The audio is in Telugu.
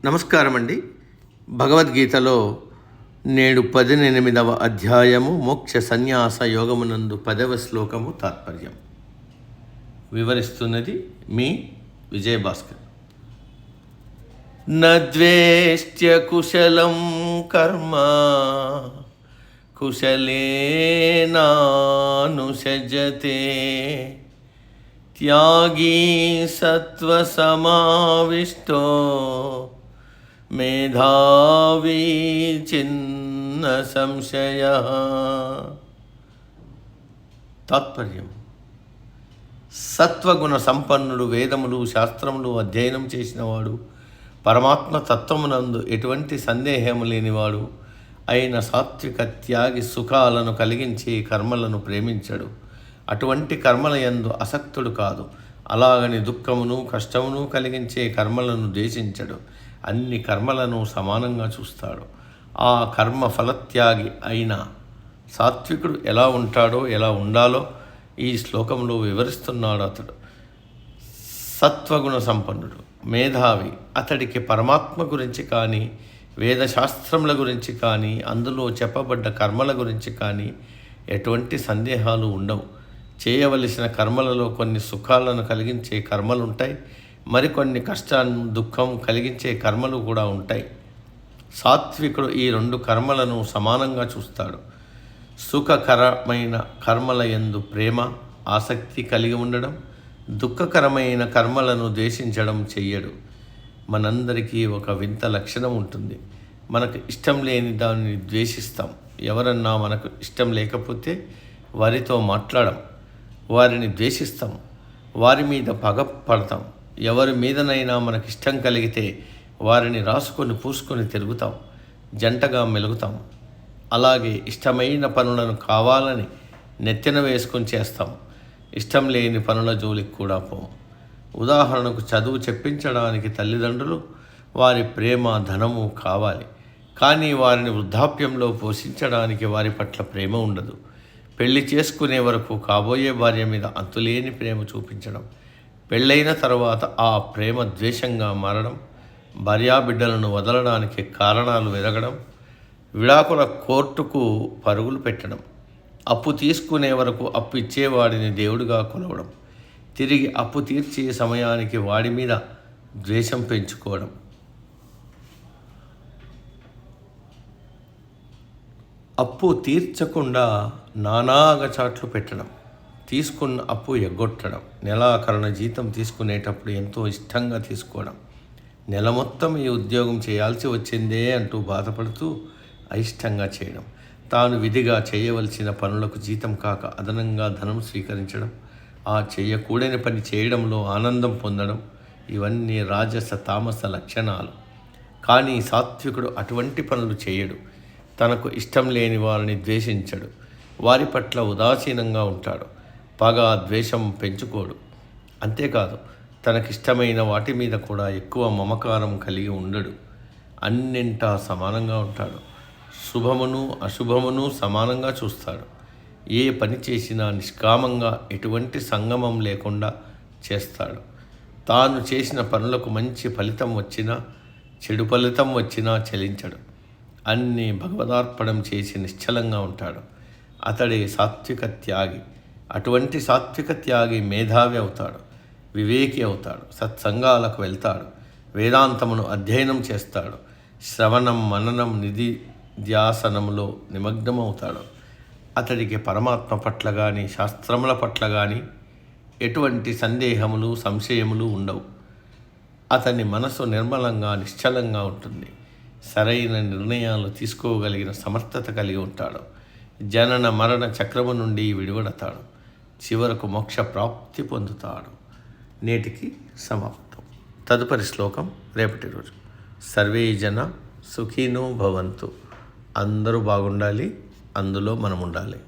నమస్కారం అండి. భగవద్గీతలో నేడు 18వ అధ్యాయము మోక్ష సన్యాస యోగమునందు 10వ శ్లోకము తాత్పర్యం వివరిస్తున్నది మీ విజయభాస్కర్. నద్వేష్ట్య కుశలం కర్మ కుశలేనానుషజతే త్యాగీ సత్వసమావిష్టో మేధావీ చిన్న సంశయ. తాత్పర్యం: సత్వగుణ సంపన్నుడు, వేదములు శాస్త్రములు అధ్యయనం చేసినవాడు, పరమాత్మ తత్వమునందు ఎటువంటి సందేహము లేనివాడు అయిన సాత్విక త్యాగి సుఖాలను కలిగించే కర్మలను ప్రేమించడు. అటువంటి కర్మల యందు ఆసక్తుడు కాదు. అలాగని దుఃఖమును కష్టమును కలిగించే కర్మలను ద్వేషించడు. అన్ని కర్మలను సమానంగా చూస్తాడు. ఆ కర్మ ఫలత్యాగి అయిన సాత్వికుడు ఎలా ఉంటాడో, ఎలా ఉండాలో ఈ శ్లోకంలో వివరిస్తున్నాడు. అతడు సత్వగుణ సంపన్నుడు, మేధావి. అతడికి పరమాత్మ గురించి కానీ, వేదశాస్త్రముల గురించి కానీ, అందులో చెప్పబడ్డ కర్మల గురించి కానీ ఎటువంటి సందేహాలు ఉండవు. చేయవలసిన కర్మలలో కొన్ని సుఖాలను కలిగించే కర్మలు ఉంటాయి, మరికొన్ని కష్టాన్ని దుఃఖం కలిగించే కర్మలు కూడా ఉంటాయి. సాత్వికుడు ఈ రెండు కర్మలను సమానంగా చూస్తాడు. సుఖకరమైన కర్మల యందు ప్రేమ, ఆసక్తి కలిగి ఉండడం, దుఃఖకరమైన కర్మలను ద్వేషించడం చెయ్యడు. మనందరికీ ఒక వింత లక్షణం ఉంటుంది. మనకు ఇష్టం లేని దాన్ని ద్వేషిస్తాం. ఎవరన్నా మనకు ఇష్టం లేకపోతే వారితో మాట్లాడం, వారిని ద్వేషిస్తాం, వారి మీద పగ పడతాం. ఎవరి మీదనైనా మనకి ఇష్టం కలిగితే వారిని రాసుకొని పూసుకొని తిరుగుతాం, జంటగా మెలుగుతాం. అలాగే ఇష్టమైన పనులను కావాలని నెత్తిన వేసుకొని చేస్తాం. ఇష్టం లేని పనుల జోలికి కూడా పోం. ఉదాహరణకు, చదువు చెప్పించడానికి తల్లిదండ్రులు వారి ప్రేమ, ధనము కావాలి, కానీ వారిని వృద్ధాప్యంలో పోషించడానికి వారి పట్ల ప్రేమ ఉండదు. పెళ్లి చేసుకునే వరకు కాబోయే భార్య మీద అంతులేని ప్రేమ చూపించడం, పెళ్ళైన తర్వాత ఆ ప్రేమ ద్వేషంగా మారడం, భార్యాబిడ్డలను వదలడానికి కారణాలు వెరగడం, విడాకుల కోర్టుకు పరుగులు పెట్టడం, అప్పు తీసుకునే వరకు అప్పు ఇచ్చేవాడిని దేవుడిగా కొలవడం, తిరిగి అప్పు తీర్చే సమయానికి వాడి మీద ద్వేషం పెంచుకోవడం, అప్పు తీర్చకుండా నానా అగచాట్లు పెట్టడం, తీసుకున్న అప్పు ఎగ్గొట్టడం, నెలాఖరున జీతం తీసుకునేటప్పుడు ఎంతో ఇష్టంగా తీసుకోవడం, నెల మొత్తం ఈ ఉద్యోగం చేయాల్సి వచ్చిందే అంటూ బాధపడుతూ అయిష్టంగా చేయడం, తాను విధిగా చేయవలసిన పనులకు జీతం కాక అదనంగా ధనం స్వీకరించడం, ఆ చేయకూడని పని చేయడంలో ఆనందం పొందడం, ఇవన్నీ రాజస తామస లక్షణాలు. కానీ సాత్వికుడు అటువంటి పనులు చేయడు. తనకు ఇష్టం లేని వారిని ద్వేషించడు. వారి పట్ల ఉదాసీనంగా ఉంటాడు. పగ, ద్వేషం పెంచుకోడు. అంతేకాదు, తనకిష్టమైన వాటి మీద కూడా ఎక్కువ మమకారం కలిగి ఉండడు. అన్నింటా సమానంగా ఉంటాడు. శుభమును అశుభమును సమానంగా చూస్తాడు. ఏ పని చేసినా నిష్కామంగా, ఎటువంటి సంగమం లేకుండా చేస్తాడు. తాను చేసిన పనులకు మంచి ఫలితం వచ్చినా, చెడు ఫలితం వచ్చినా చలించడు. అన్నీ భగవదార్పణం చేసి నిశ్చలంగా ఉంటాడు. అతడే సాత్విక త్యాగి. అటువంటి సాత్విక త్యాగి మేధావి అవుతాడు, వివేకి అవుతాడు, సత్సంగాలకు వెళ్తాడు, వేదాంతమును అధ్యయనం చేస్తాడు, శ్రవణం, మననం, నిధిధ్యాసనములో నిమగ్నమవుతాడు. అతడికి పరమాత్మ పట్ల కానీ, శాస్త్రముల పట్ల కానీ ఎటువంటి సందేహములు, సంశయములు ఉండవు. అతని మనసు నిర్మలంగా, నిశ్చలంగా ఉంటుంది. సరైన నిర్ణయాలు తీసుకోగలిగిన సమర్థత కలిగి ఉంటాడు. జనన మరణ చక్రము నుండి విడివడతాడు. చివరకు మోక్ష ప్రాప్తి పొందుతాడు. నేటికి సమాప్తం. తదుపరి శ్లోకం రేపటి రోజు. సర్వే జన సుఖినో భవంతు. అందరూ బాగుండాలి, అందులో మనం ఉండాలి.